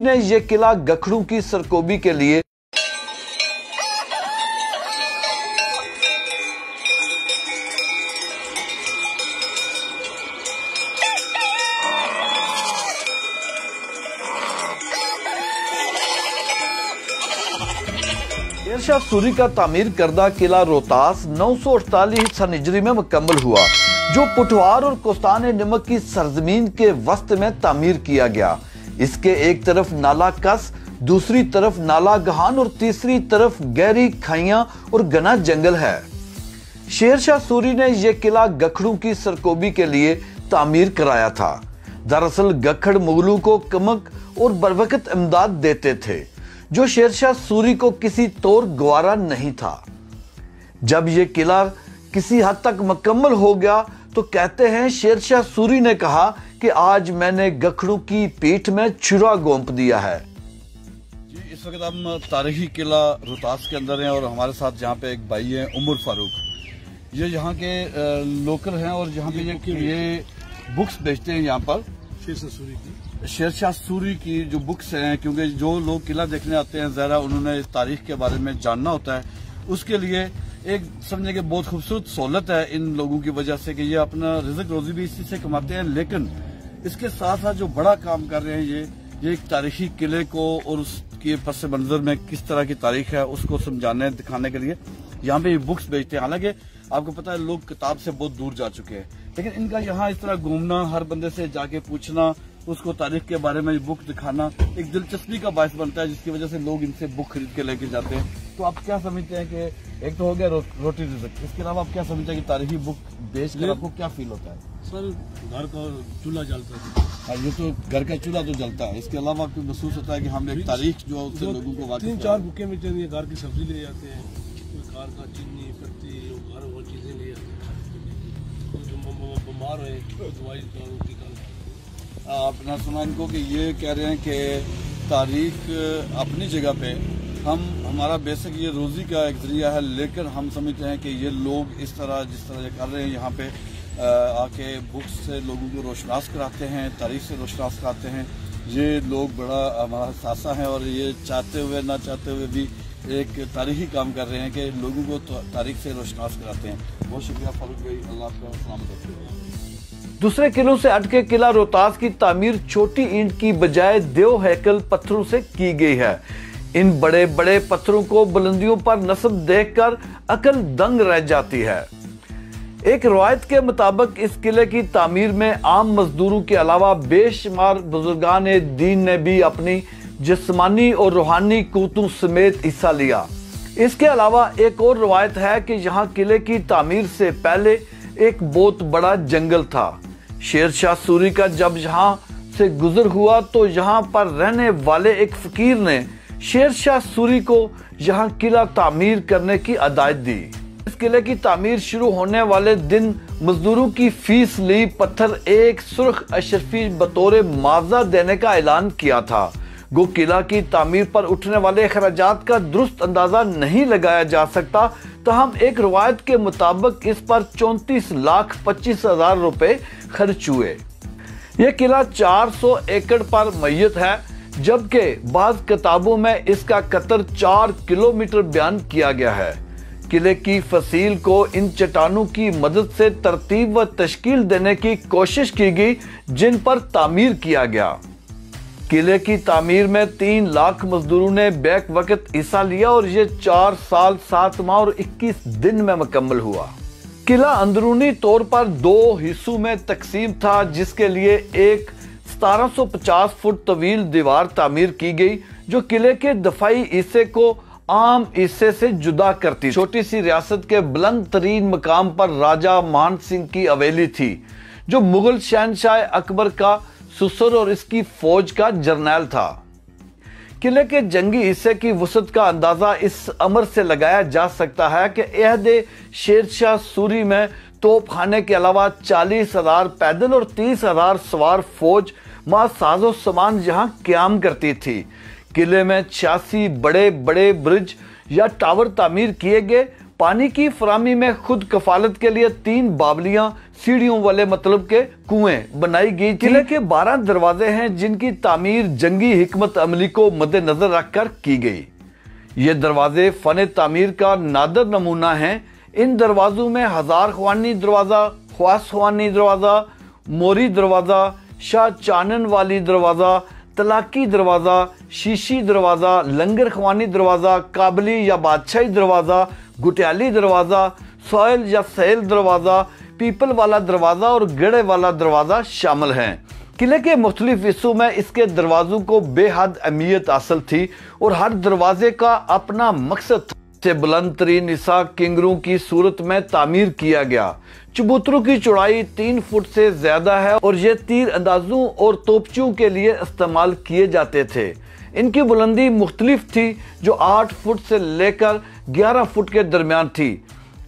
ने ये किला गखड़ू की सरकोबी के लिए शेरशाह सूरी का तामीर करदा किला रोहतास 948 ईसा हिजरी में मुकम्मल हुआ, जो पुठवार और कोस्तान नमक की सरजमीन के वस्त में तामीर किया गया। इसके एक तरफ नाला कस, दूसरी तरफ नाला गहान और तीसरी तरफ गहरी खाइयां और घना जंगल है। शेरशाह सूरी ने यह किला गखड़ू की सरकोबी के लिए तामीर कराया था। दरअसल गखड़ मुगलों को कमक और बरवकत इमदाद देते थे, जो शेरशाह सूरी को किसी तौर गवारा नहीं था। जब यह किला किसी हद तक मुकम्मल हो गया तो कहते हैं शेरशाह सूरी ने कहा कि आज मैंने गखड़ू की पीठ में छुरा गोंप दिया है। जी, इस वक्त हम तारीखी किला रोहतास के अंदर हैं और हमारे साथ यहाँ पे एक भाई हैं उमर फारूक। ये यहाँ के लोकल हैं और यहाँ पे ये बुक्स बेचते हैं यहाँ पर शेरशाह सूरी की जो बुक्स हैं, क्योंकि जो लोग किला देखने आते हैं ज़रा उन्होंने तारीख के बारे में जानना होता है। उसके लिए एक समझने के बहुत खूबसूरत सहूलत है इन लोगों की वजह से कि ये अपना रिज़्क रोजी भी इसी से कमाते हैं, लेकिन इसके साथ साथ जो बड़ा काम कर रहे हैं ये एक तारीखी किले को और उसके पस मंजर में किस तरह की तारीख है उसको समझाने दिखाने के लिए यहाँ पे ये बुक्स बेचते हैं। हालांकि आपको पता है लोग किताब से बहुत दूर जा चुके हैं, लेकिन इनका यहाँ इस तरह घूमना, हर बंदे से जाके पूछना, उसको तारीख के बारे में बुक दिखाना एक दिलचस्पी का बायस बनता है, जिसकी वजह से लोग इनसे बुक खरीद के लेके जाते हैं। तो आप क्या समझते हैं कि एक तो हो गया रोटी रिज़्क, इसके अलावा आप क्या समझते हैं कि तारीखी बुक बेच कर आपको क्या फील होता है? सर, घर का चूल्हा जलता है। ये तो घर का चूल्हा तो जलता है, इसके अलावा आपको महसूस होता है कि हम एक तारीख जो है उससे लोगों को वाकिफ 3-4 बुकें में चलिए, घर की सब्जी ले जाते हैं, कार का चीनी पत्ती घर वो चीजें ले जाते हैं, बीमार है दवाई का रोटी का। आपने सुना इनको कि ये कह रहे हैं कि तारीख अपनी जगह पे हमारा बेसिक ये रोजी का एक जरिया है, लेकिन हम समझते हैं कि ये लोग इस तरह जिस तरह कर रहे हैं यहाँ पे आके बुक्स से लोगों को रोशनास कराते हैं, तारीख से रोशनास कराते हैं, ये लोग बड़ा हमारा सासा है और ये चाहते हुए ना चाहते हुए भी एक तारीखी काम कर रहे हैं कि लोगों को तारीख से रोशनास कराते हैं। बहुत शुक्रिया फारूक भाई, अल्लाह आपका सलामत रखे। दूसरे किलों से हटके किला रोहतास की तामीर छोटी ईंट की बजाय देव हैकल पत्थरों से की गई है। इन बड़े बड़े पत्थरों को बुलंदियों पर नस्ब देखकर अकल दंग रह जाती है। एक रवायत के मुताबिक इस किले की तामीर में आम मजदूरों के अलावा बेशुमार बुजुर्गान दीन ने भी अपनी जिस्मानी और रूहानी कुव्वतों समेत हिस्सा लिया। इसके अलावा एक और रवायत है कि यहाँ किले की तामीर से पहले एक बहुत बड़ा जंगल था। शेरशाह सूरी का जब यहाँ से गुजर हुआ तो यहाँ पर रहने वाले एक फकीर ने शेरशाह सूरी को यहाँ किला तामीर करने की हिदायत दी। इस किले की तामीर शुरू होने वाले दिन मजदूरों की फीस ली पत्थर एक सुर्ख अशरफी बतौर मुआवजा देने का ऐलान किया था। गो किला की तामीर पर उठने वाले अखराजात का दुरुस्त अंदाजा नहीं लगाया जा सकता, तहम एक रवायत के मुताबिक इस पर 34,25,000 रुपए खर्च हुए। यह किला 400 एकड़ पर मैयत है, जबकि बाज़ किताबों में इसका कतर 4 किलोमीटर बयान किया गया है। किले की फसील को इन चट्टानों की मदद से तरतीब व तश्कील देने की कोशिश की गई, जिन पर तामीर किया गया। किले की तामीर में 3 लाख मजदूरों ने बैक वक्त हिस्सा लिया और ये 4 साल 7 माह और 21 दिन में मुकम्मल हुआ। किला अंदरूनी तौर पर 2 हिस्सों में तकसीम था, जिसके लिए एक 1750 फुट तवील दीवार तामीर की गई, जो किले के दफाई हिस्से को आम हिस्से से जुदा करती। छोटी सी रियासत के बुलंद तरीन मकाम पर राजा मान सिंह की हवेली थी, जो मुगल शहनशाह अकबर का ससुर और इसकी फौज का जर्नैल था। किले के जंगी हिस्से की वसत का अंदाजा इस अमर से लगाया जा सकता है कि अहद शेरशाह सूरी में तोपखाने के अलावा 40,000 पैदल और 30,000 सवार फौज मां साजो सामान यहाँ क्याम करती थी। किले में 86 बड़े बड़े ब्रिज या टावर तामीर किए गए, पानी की फराहमी में खुद कफालत के लिए 3 बावलियां सीढ़ियों वाले मतलब के कुएं बनाई गई थी। किले के 12 दरवाजे हैं जिनकी तामीर जंगी हिकमत अमली को मद्देनजर रखकर की गई। ये दरवाजे फन तामीर का नादर नमूना हैं। इन दरवाजों में हजार ख्वानी दरवाजा, ख्वास ख्वानी दरवाजा, मोरी दरवाजा, शाह चानन वाली दरवाजा, तलाकी दरवाजा, शीशी दरवाजा, लंगर ख्वानी दरवाजा, काबली या बादशाही दरवाजा, गुटियाली दरवाजा, सोयल या सैल दरवाजा, पीपल वाला दरवाजा और गड़े वाला दरवाजा शामिल हैं। किले के मुख्तलिफ हिस्सों में इसके दरवाजों को बेहद अहमियत हासिल थी और हर दरवाजे का अपना मकसद था। से बुलंद तरीन इसा किंगरों की सूरत में तामीर किया गया। चबूतरों की चौड़ाई 3 फुट से ज्यादा है और ये तीर अंदाजों और तोपचियों के लिए इस्तेमाल किए जाते थे। इनकी बुलंदी मुख्तलिफ थी जो 8 फुट से लेकर 11 फुट के दरमियान थी।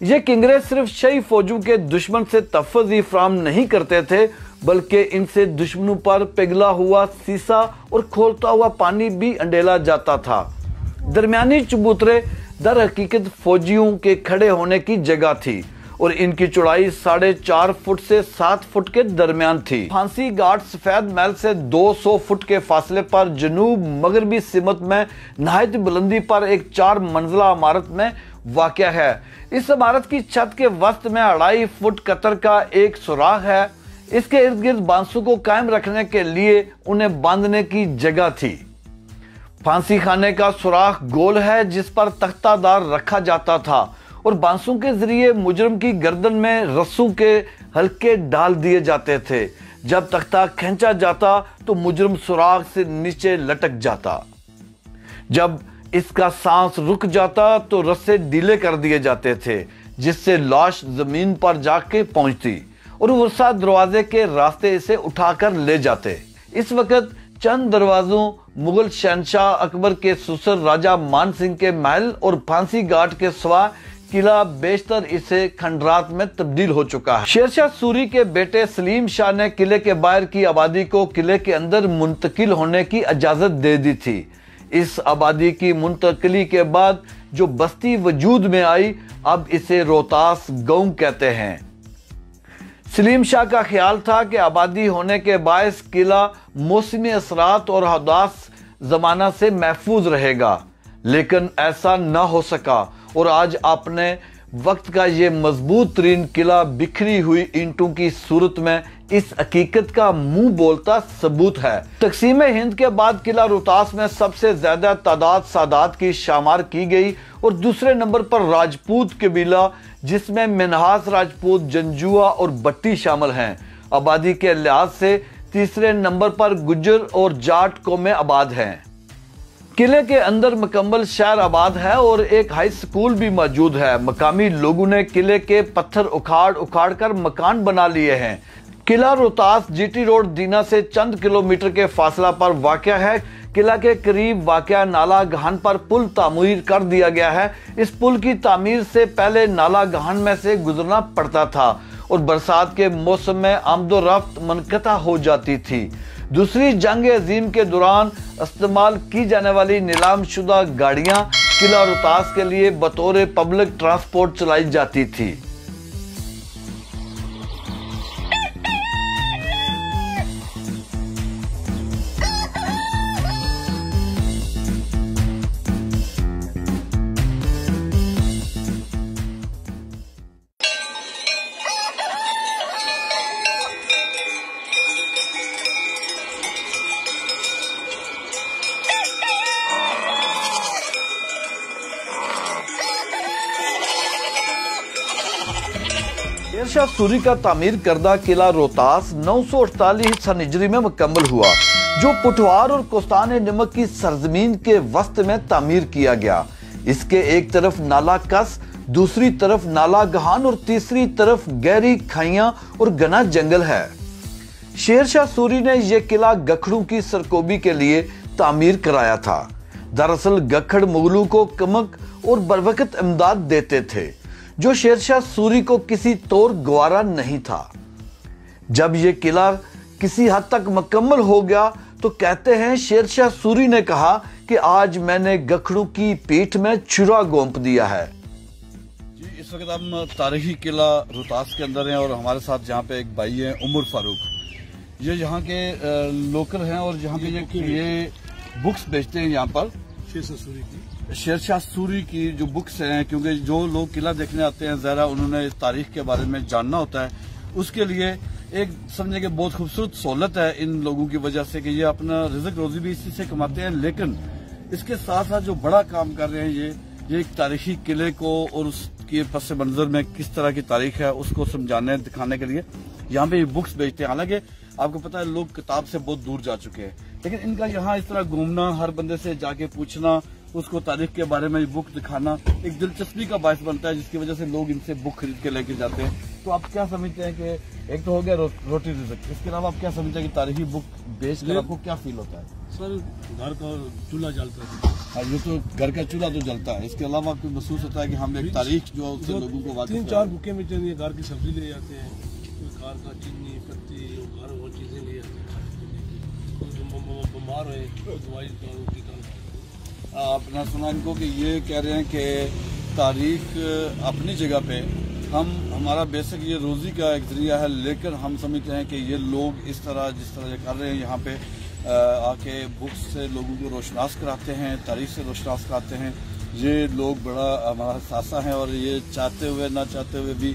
ये किंगरे सिर्फ शही फौजों के दुश्मन से तहफ़्फ़ुज़ ही फराहम नहीं करते थे बल्कि इनसे दुश्मनों पर पिघला हुआ सीसा और खोलता हुआ पानी भी अंडेला जाता था। दरमियानी चबूतरे दर हकीकत फौजियों के खड़े होने की जगह थी और इनकी चौड़ाई 4.5 फुट से 7 फुट के दरमियान थी। फांसी घाट सफेद महल से 200 फुट के फासले पर जनूब मगरबी सिमत में नहायत बुलंदी पर एक 4 मंजिला इमारत में वाक़या है। इस इमारत की छत के वस्त में 2.5 फुट कतर का एक सुराख है। इसके इर्द गिर्द बांसों को कायम रखने के लिए उन्हें बांधने की जगह थी। फांसी खाने का सुराख गोल है जिस पर तख्तादार रखा जाता था और बांसों के जरिए मुजरम की गर्दन में रस्सों के हल्के डाल दिए जाते थे। जब तख्ता खींचा जाता तो मुजरम सुराख से नीचे लटक जाता। जब इसका सांस रुक जाता तो रस्से ढीले कर दिए जाते थे जिससे लाश जमीन पर जाके पहुंचती और वर्षा दरवाजे के रास्ते इसे उठाकर ले जाते। इस वक्त चंद दरवाजों मुगल शहनशाह अकबर के ससुर राजा मान सिंह के महल और फांसी घाट के सिवा किला बेशतर इसे खंडरात में तब्दील हो चुका है। शेरशाह सूरी के बेटे सलीम शाह ने किले के बाहर की आबादी को किले के अंदर मुंतकिल होने की इजाजत दे दी थी। इस आबादी की मुंतकिली के बाद जो बस्ती वजूद में आई अब इसे रोहतास गांव कहते हैं। सलीम शाह का ख्याल था कि आबादी होने के बायस किला मौसमी असरात और हदास जमाना से महफूज रहेगा, लेकिन ऐसा न हो सका और आज अपने वक्त का ये मजबूत तरीन किला बिखरी हुई ईंटों की सूरत में इस हकीकत का मुंह बोलता सबूत है। तकसीम हिंद के बाद किला रोहतास में सबसे ज्यादा तादाद सादात की शामार की गई और दूसरे नंबर पर राजपूत कबीला जिसमें मिन्हास राजपूत, जंजुआ और बट्टी शामिल हैं। आबादी के लिहाज से तीसरे नंबर पर गुज्जर और जाट कौमें आबाद हैं। किले के अंदर मुकम्मल शहर आबाद है और एक हाई स्कूल भी मौजूद है। मकामी लोगों ने किले के पत्थर उखाड़ कर मकान बना लिए हैं। किला रोहतास जीटी रोड दीना से चंद किलोमीटर के फासला पर वाक़या है। किला के करीब वाक़या नाला गहान पर पुल तामीर कर दिया गया है। इस पुल की तामीर से पहले नाला गहान में से गुजरना पड़ता था और बरसात के मौसम में आमदोरफ्त मुनक़ता हो जाती थी। दूसरी जंग अजीम के दौरान इस्तेमाल की जाने वाली नीलाम शुदा गाड़ियां किला रोहतास के लिए बतौर पब्लिक ट्रांसपोर्ट चलाई जाती थी। शेरशाह सूरी का तामीर करदा किला रोहतास 948 ईसा हिजरी में मुकम्मल हुआ, जो पुठवार और कोस्तान नमक की सरजमीन के वस्त में तामीर किया गया। इसके एक तरफ नाला कस, दूसरी तरफ नाला गहान और तीसरी तरफ गहरी खाइयां और घना जंगल है। शेरशाह सूरी ने यह किला गखड़ों की सरकोबी के लिए तामीर कराया था। दरअसल गखड़ मुगलों को कमक और बरवकत इमदाद देते थे, जो शेरशाह सूरी को किसी तौर गवारा नहीं था। जब यह किला किसी हद तक मुकम्मल हो गया तो कहते हैं शेरशाह सूरी ने कहा कि आज मैंने गखड़ों की पीठ में छुरा गोंप दिया है। इस वक्त हम तारीखी किला रोहतास के अंदर हैं और हमारे साथ जहाँ पे एक भाई हैं उमर फारूक। ये यहाँ के लोकल हैं और जहाँ पे ये बुक्स बेचते हैं यहाँ पर शेरशाह सूरी की जो बुक्स हैं, क्योंकि जो लोग किला देखने आते हैं ज़रा उन्होंने इस तारीख के बारे में जानना होता है, उसके लिए एक समझे कि बहुत खूबसूरत सहूलत है इन लोगों की वजह से कि ये अपना रिज़्क रोजी भी इसी से कमाते हैं। लेकिन इसके साथ साथ जो बड़ा काम कर रहे हैं ये एक तारीखी किले को और उसके पस मंजर में किस तरह की तारीख है उसको समझाने दिखाने के लिए यहाँ पे ये बुक्स बेचते हैं। हालांकि आपको पता है लोग किताब से बहुत दूर जा चुके हैं, लेकिन इनका यहाँ इस तरह घूमना, हर बंदे से जाके पूछना, उसको तारीख के बारे में बुक दिखाना एक दिलचस्पी का बायस बनता है, जिसकी वजह से लोग इनसे बुक खरीद के लेके जाते हैं। तो आप क्या समझते हैं कि एक तो हो गया रोटी रिज़्क, इसके अलावा आप क्या समझते हैं कि तारीखी बुक बेच कर आपको क्या फील होता है? सर घर का चूल्हा जलता है। हाँ, ये तो घर का चूल्हा तो जलता है, इसके अलावा आपको महसूस होता है कि हम एक तारीख जो उससे लोगों को वाकिफ 3-4 बुकें में चलिए, घर की सब्जी ले जाते हैं, घर का चीनी पत्ती घर वो चीजें ले जाते हैं, बीमार हुए दवाई की। आपने सुना इनको कि ये कह रहे हैं कि तारीख अपनी जगह पे हमारा बेसिक ये रोजी का एक जरिया है, लेकिन हम समझते हैं कि ये लोग इस तरह जिस तरह ये कर रहे हैं यहाँ पे आके बुक्स से लोगों को रोशनास कराते हैं, तारीख से रोशनास कराते हैं, ये लोग बड़ा हमारा सासा है और ये चाहते हुए ना चाहते हुए भी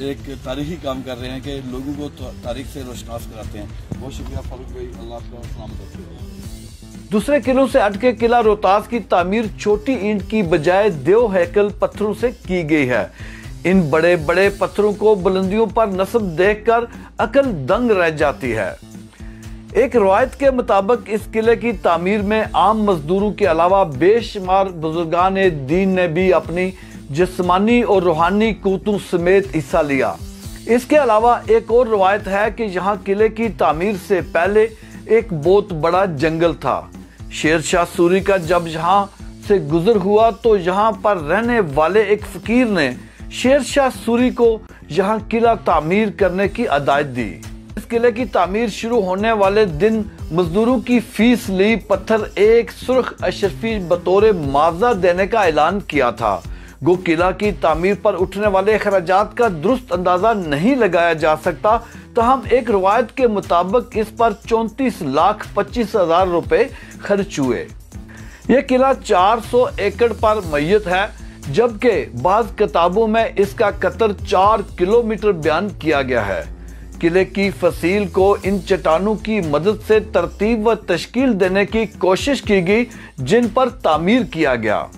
एक तारीखी काम कर रहे हैं कि लोगों को तारीख से रोशनास कराते हैं। बहुत शुक्रिया फारूक भाई, अल्लाह आपका सलामत रखे। दूसरे किलों से हटके किला रोहतास की तामीर छोटी ईंट की बजाय देव हैकल पत्थरों से की गई है। इन बड़े बड़े पत्थरों को बुलंदियों पर नस्ब देखकर अकल दंग रह जाती है। एक रवायत के मुताबिक इस किले की तामीर में आम मजदूरों के अलावा बेशुमार बुजुर्गान दीन ने भी अपनी जिस्मानी और रूहानी कुव्वतों समेत हिस्सा लिया। इसके अलावा एक और रवायत है कि यहाँ किले की तामीर से पहले एक बहुत बड़ा जंगल था। शेरशाह सूरी का जब यहाँ से गुजर हुआ तो यहाँ पर रहने वाले एक फकीर ने शेरशाह सूरी को यहाँ किला तामीर करने की हिदायत दी। इस किले की तामीर शुरू होने वाले दिन मजदूरों की फीस ली पत्थर एक सुर्ख अशरफी बतौर मुआवजा देने का ऐलान किया था। गो किला की तामीर पर उठने वाले खर्चात का दुरुस्त अंदाजा नहीं लगाया जा सकता, तहम एक रवायत के मुताबिक इस पर 34,25,000 रुपए खर्च हुए। यह किला 400 एकड़ पर मैयत है, जबकि बाज़ किताबों में इसका कतर 4 किलोमीटर बयान किया गया है। किले की फसील को इन चट्टानों की मदद से तरतीब व तश्कील देने की कोशिश की गई, जिन पर तामीर किया गया।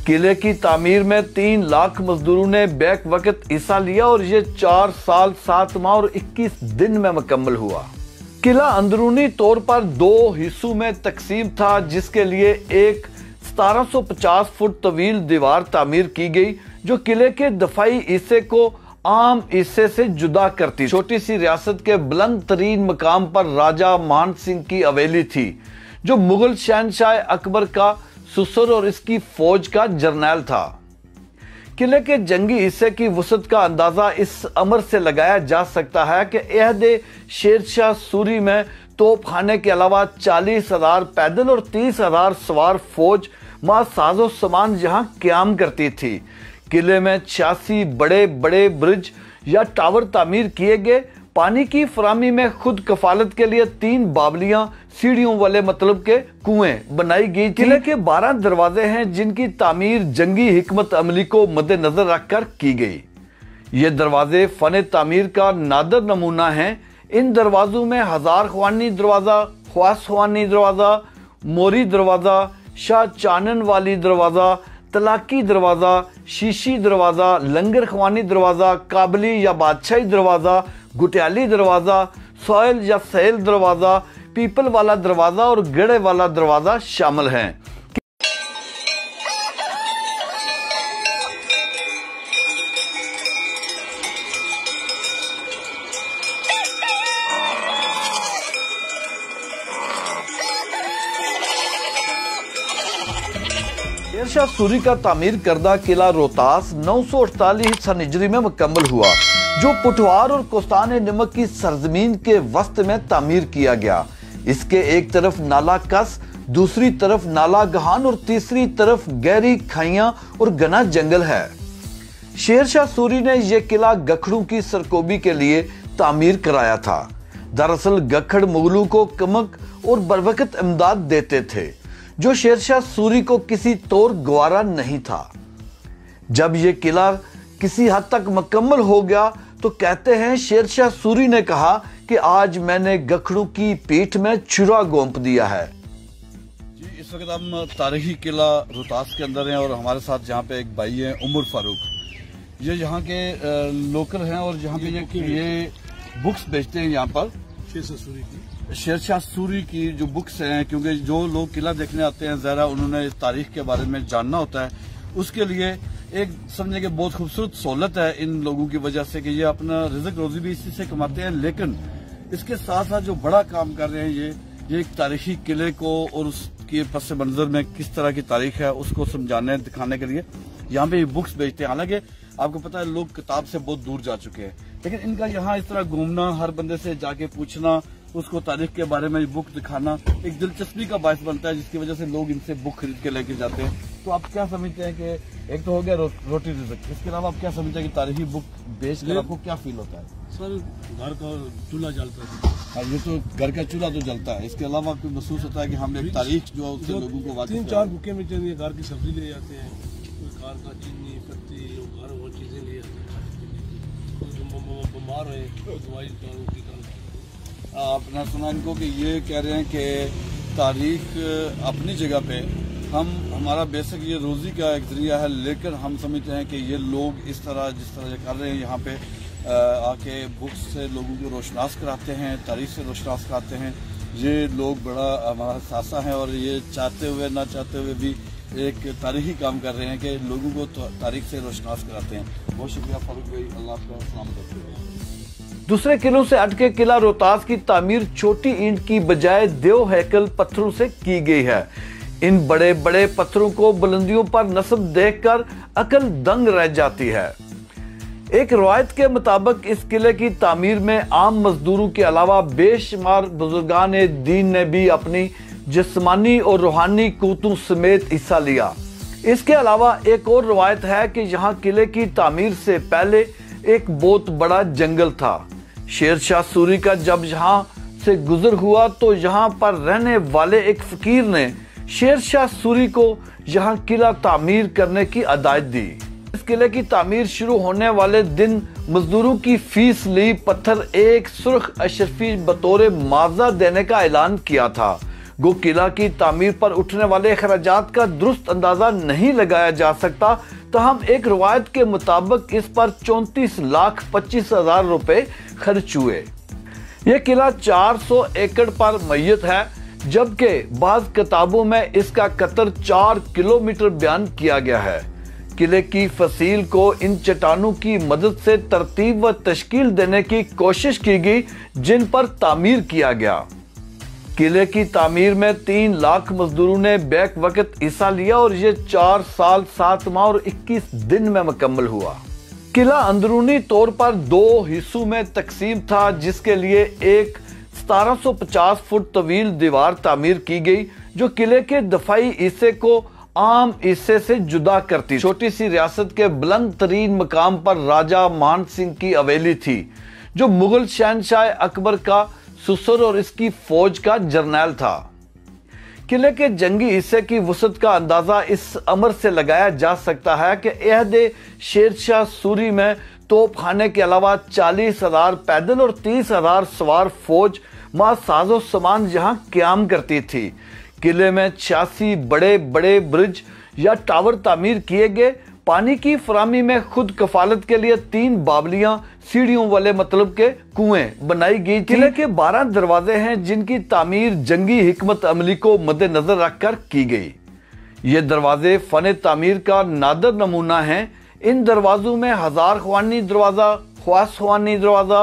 किले की तामीर में 3 लाख मजदूरों ने बैक वक्त हिस्सा लिया और ये 4 साल 7 माह और 21 दिन में मुकम्मल हुआ। किला अंदरूनी तौर पर 2 हिस्सों में तकसीम था, जिसके लिए एक 1750 फुट तवील दीवार तामीर की गई, जो किले के दफाई हिस्से को आम हिस्से से जुदा करती। छोटी सी रियासत के बुलंद तरीन मकाम पर राजा मान सिंह की हवेली थी, जो मुगल शहनशाह अकबर का ससुर और इसकी फौज का जर्नैल था। किले के जंगी हिस्से की वसअत का अंदाजा इस अमर से लगाया जा सकता है कि अहदे शेरशाह सूरी में तोपखाने के अलावा 40,000 पैदल और 30,000 सवार फौज मां साजो सामान यहां क्याम करती थी। किले में 86 बड़े बड़े ब्रिज या टावर तामीर किए गए। पानी की फरामी में खुद कफालत के लिए 3 बावलियां सीढ़ियों वाले मतलब के कुएं बनाई गई। किले के 12 दरवाजे हैं, जिनकी तामीर जंगी हिकमत अमली को मद्देनजर रखकर की गई। ये दरवाजे फन तामीर का नादर नमूना हैं। इन दरवाजों में 1000 ख्वानी दरवाजा, ख्वास ख्वानी दरवाजा, मोरी दरवाजा, शाह चानन वाली दरवाजा, तलाकी दरवाजा, शीशी दरवाजा, लंगर ख्वानी दरवाजा, काबली या बादशाही दरवाजा, गुटियाली दरवाजा, सोयल या सैल दरवाजा, पीपल वाला दरवाजा और गड़े वाला दरवाजा शामिल हैं। शेरशाह सूरी का तामीर करदा किला रोहतास 948 ईसा हिजरी में मुकम्मल हुआ, जो पुठवार और कोस्तान नमक की सरजमीन के वस्त में तामीर किया गया। इसके एक तरफ नाला कस, दूसरी तरफ नाला गहान और तीसरी तरफ गहरी खाइयां और घना जंगल है। शेर शाह सूरी ने यह किला गखड़ों की सरकोबी के लिए तामीर कराया था। दरअसल गखड़ मुगलों को कमक और बरवकत इमदाद देते थे, जो शेर शाह सूरी को किसी तौर गवारा नहीं था। जब यह किला किसी हद तक मुकम्मल हो गया तो कहते हैं शेर शाह सूरी ने कहा कि आज मैंने गखड़ों की पीठ में छुरा गोंप दिया है। जी, इस वक्त हम तारीखी किला रोहतास के अंदर हैं और हमारे साथ यहाँ पे एक भाई हैं उमर फारूक। ये यहाँ के लोकल हैं और यहाँ पे ये बुक्स बेचते हैं यहाँ पर शेर शाह सूरी की जो बुक्स हैं, क्योंकि जो लोग किला देखने आते हैं ज़रा उन्होंने इस तारीख के बारे में जानना होता है, उसके लिए एक समझे कि बहुत खूबसूरत सहूलत है इन लोगों की वजह से कि ये अपना रिज़्क रोजी भी इसी से कमाते हैं। लेकिन इसके साथ साथ जो बड़ा काम कर रहे हैं ये एक तारीखी किले को और उसके पस मंजर में किस तरह की तारीख है उसको समझाने दिखाने के लिए यहाँ पे ये बुक्स बेचते हैं। हालांकि आपको पता है लोग किताब से बहुत दूर जा चुके हैं, लेकिन इनका यहाँ इस तरह घूमना, हर बंदे से जाके पूछना, उसको तारीख के बारे में बुक दिखाना एक दिलचस्पी का बायस बनता है, जिसकी वजह से लोग इनसे बुक खरीद के लेके जाते हैं। तो आप क्या समझते हैं कि एक तो हो गया रोटी रिज़्क, इसके अलावा आप क्या समझते हैं कि तारीखी बुक बेच कर आपको क्या फील होता है? सर, घर का चूल्हा जलता है। हाँ, ये तो घर का चूल्हा तो जलता है, इसके अलावा आपको महसूस होता है कि हम एक तारीख जो उससे लोगों को 3-4 बुकें में चलिए, घर की सब्जी ले जाते हैं, कार का चीनी पत्ती घर वो चीजें ले जाते हैं, बीमार है दवाई की। आपने सुना इनको कि ये कह रहे हैं कि तारीख अपनी जगह पे हमारा बेसिक ये रोजी का एक जरिया है, लेकिन हम समझते हैं कि ये लोग इस तरह जिस तरह कर रहे हैं यहाँ पे आके बुक्स से लोगों को रोशनास कराते हैं, तारीख से रोशनास कराते हैं। ये लोग बड़ा हमारा सासा है और ये चाहते हुए ना चाहते हुए भी एक तारीखी काम कर रहे हैं कि लोगों को तारीख से रोशनास कराते हैं। बहुत शुक्रिया फारूक भाई, अल्लाह आपका सलामत रखे। दूसरे किलों से हटके किला रोहतास की तामीर छोटी ईंट की बजाय देव हैकल पत्थरों से की गई है। इन बड़े बड़े पत्थरों को बुलंदियों पर नस्ब देखकर अकल दंग रह जाती है। एक रवायत के मुताबिक इस किले की तामीर में आम मजदूरों के अलावा बेशुमार बुजुर्गान दीन ने भी अपनी जिस्मानी और रूहानी कुव्वतों समेत हिस्सा लिया। इसके अलावा एक और रवायत है कि यहाँ किले की तामीर से पहले एक बहुत बड़ा जंगल था। शेर शाह सूरी का जब यहाँ से गुजर हुआ तो यहाँ पर रहने वाले एक फकीर ने शेर शाह सूरी को यहाँ किला तामीर करने की हिदायत दी। इस किले की तामीर शुरू होने वाले दिन मजदूरों की फीस ली पत्थर एक सुर्ख अशरफी बतौर मुआवजा देने का ऐलान किया था। गो किला की तामीर पर उठने वाले खर्चात का दुरुस्त अंदाजा नहीं लगाया जा सकता, तहम एक रवायत के मुताबिक इस पर 34,25,000 रुपए खर्च हुए। यह किला 400 एकड़ पर मैयत है, जबकि बाज़ किताबों में इसका कतर 4 किलोमीटर बयान किया गया है। किले की फसील को इन चट्टानों की मदद से तरतीब व तश्कील देने की कोशिश की गई, जिन पर तामीर किया गया। किले की तामीर में 3 लाख मजदूरों ने बैक वक्त हिस्सा लिया और ये 4 साल 7 माह और 21 दिन में मुकम्मल हुआ। किला अंदरूनी तौर पर 2 हिस्सों में तकसीम था, जिसके लिए एक 1750 फुट तवील दीवार तामीर की गई, जो किले के दफाई हिस्से को आम हिस्से से जुदा करती। छोटी सी रियासत के बुलंद तरीन मकाम पर राजा मान सिंह की हवेली थी, जो मुगल शहनशाह अकबर का ससुर और इसकी फौज का जर्नैल था। किले के जंगी हिस्से की वसअत का अंदाजा इस अमर से लगाया जा सकता है कि अहदे शेर शाह सूरी में तोपखाने के अलावा 40,000 पैदल और 30,000 सवार फौज मां साजो सामान यहाँ क्याम करती थी। किले में 86 बड़े बड़े ब्रिज या टावर तामीर किए गए। पानी की फरामी में खुद कफालत के लिए 3 बावलियां सीढ़ियों वाले मतलब के कुएं बनाई गई। किले के 12 दरवाजे हैं, जिनकी तामीर जंगी हिकमत अमली को मद्देनजर रखकर की गई। ये दरवाजे फन तामीर का नादर नमूना हैं। इन दरवाजों में 1000 ख्वानी दरवाजा, ख्वास ख्वानी दरवाजा,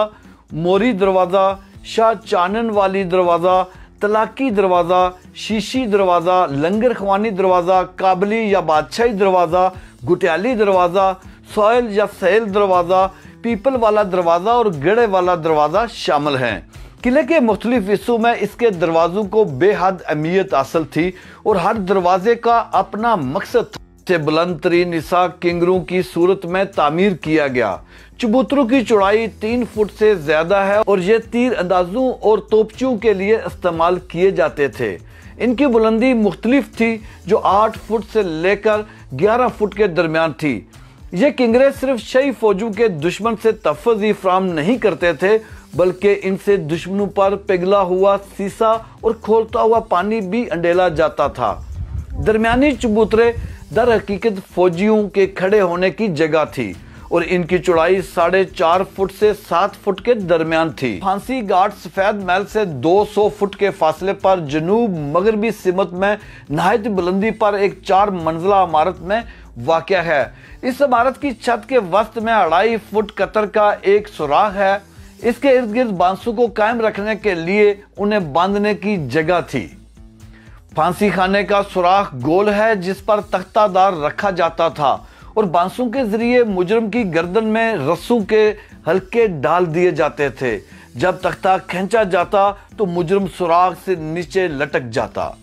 मोरी दरवाजा, शाह चानन वाली दरवाजा, तलाकी दरवाजा, शीशी दरवाजा, लंगर ख्वानी दरवाजा, काबली या बादशाही दरवाजा, गुटियाली दरवाजा, सोयल या सैल दरवाजा, पीपल वाला दरवाजा और गड़े वाला दरवाजा शामिल हैं। किले के मुख्तलिफ हिस्सों में इसके दरवाजों को बेहद अहमियत हासिल थी और हर दरवाजे का अपना मकसद था। से बुलंद तरीन ईसा किंगरों की सूरत में तामीर किया गया। चबूतरों की चौड़ाई 3 फुट से ज्यादा है और ये तीर अंदाजों और तोपचियों के लिए इस्तेमाल किए जाते थे। इनकी बुलंदी मुख्तलिफ थी, जो 8 फुट से लेकर 11 फुट के दरमियान थी। ये किंगरे सिर्फ शही फौजों के दुश्मन से तहफ़्फ़ुज़ ही फराहम नहीं करते थे, बल्कि इनसे दुश्मनों पर पिघला हुआ सीसा और खोलता हुआ पानी भी अंडेला जाता था। दरमियानी चबूतरे दर हकीकत फौजियों के खड़े होने की जगह थी और इनकी चौड़ाई 4.5 फुट से 7 फुट के दरमियान थी। फांसी घाट सफेद महल से 200 फुट के फासले पर जनूब मगरबी सिमत में नहायत बुलंदी पर एक 4 मंजिला इमारत में वाक़या है। इस इमारत की छत के वस्त में 2.5 फुट कतर का एक सुराख है। इसके इर्द गिर्द बांसों को कायम रखने के लिए उन्हें बांधने की जगह थी। फांसी खाने का सुराख गोल है जिस पर तख्तादार रखा जाता था और बांसों के जरिए मुजरम की गर्दन में रस्सों के हल्के डाल दिए जाते थे। जब तख्ता खींचा जाता तो मुजरम सुराख से नीचे लटक जाता।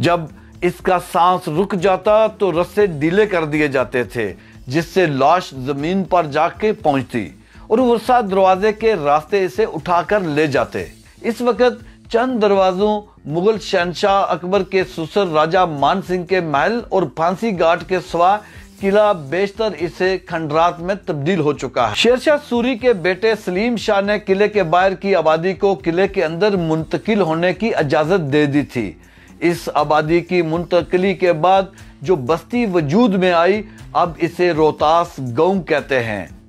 जब इसका सांस रुक जाता तो रस्से ढीले कर दिए जाते थे, जिससे लाश जमीन पर जाके पहुंचती और वर्षा दरवाजे के रास्ते इसे उठाकर ले जाते। इस वक्त चंद दरवाजों मुगल शहनशाह अकबर के ससुर राजा मान सिंह के महल और फांसी घाट के सिवा किला बेशतर इसे खंडरात में तब्दील हो चुका है। शेरशाह सूरी के बेटे सलीम शाह ने किले के बाहर की आबादी को किले के अंदर मुंतकिल होने की इजाजत दे दी थी। इस आबादी की मुंतकिली के बाद जो बस्ती वजूद में आई, अब इसे रोहतास गांव कहते हैं।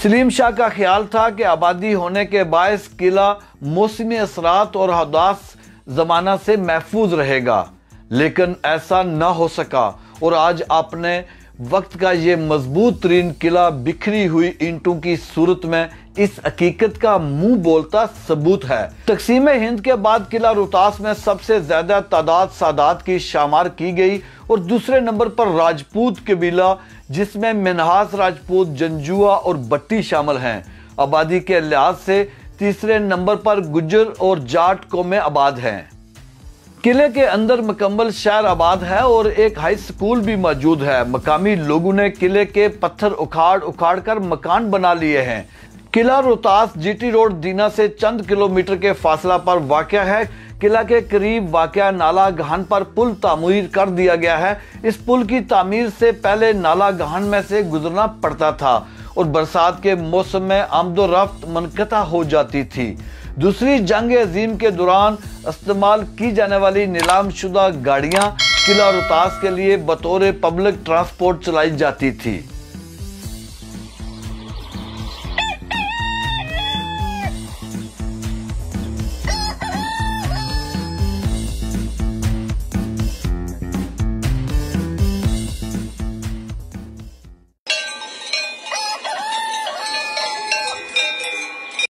सलीम शाह का ख्याल था कि आबादी होने के बायस किला मौसमी असरात और हदास जमाना से महफूज रहेगा, लेकिन ऐसा न हो सका और आज अपने वक्त का ये मजबूत तरीन किला बिखरी हुई ईंटों की सूरत में इस हकीकत का मुंह बोलता सबूत है। तकसीम हिंद के बाद किला रोहतास में सबसे ज्यादा तादाद सादात की शामार की गई और दूसरे नंबर पर राजपूत कबीला, जिसमें मिन्हास राजपूत, जंजुआ और बट्टी शामिल हैं। आबादी के लिहाज से तीसरे नंबर पर गुज्जर और जाट कौमें आबाद हैं। किले के अंदर मुकम्मल शहर आबाद है और एक हाई स्कूल भी मौजूद है। मकामी लोगों ने किले के पत्थर उखाड़ कर मकान बना लिए हैं। किला रोहतास जीटी रोड दीना से चंद किलोमीटर के फासला पर वाक़या है। किला के करीब वाक़या नाला गहन पर पुल तामीर कर दिया गया है। इस पुल की तामीर से पहले नाला गहन में से गुजरना पड़ता था और बरसात के मौसम में आमदोरफ्त मुनक़ता हो जाती थी। दूसरी जंग अजीम के दौरान इस्तेमाल की जाने वाली नीलाम शुदा गाड़ियां किला रोहतास के लिए बतौर पब्लिक ट्रांसपोर्ट चलाई जाती थी।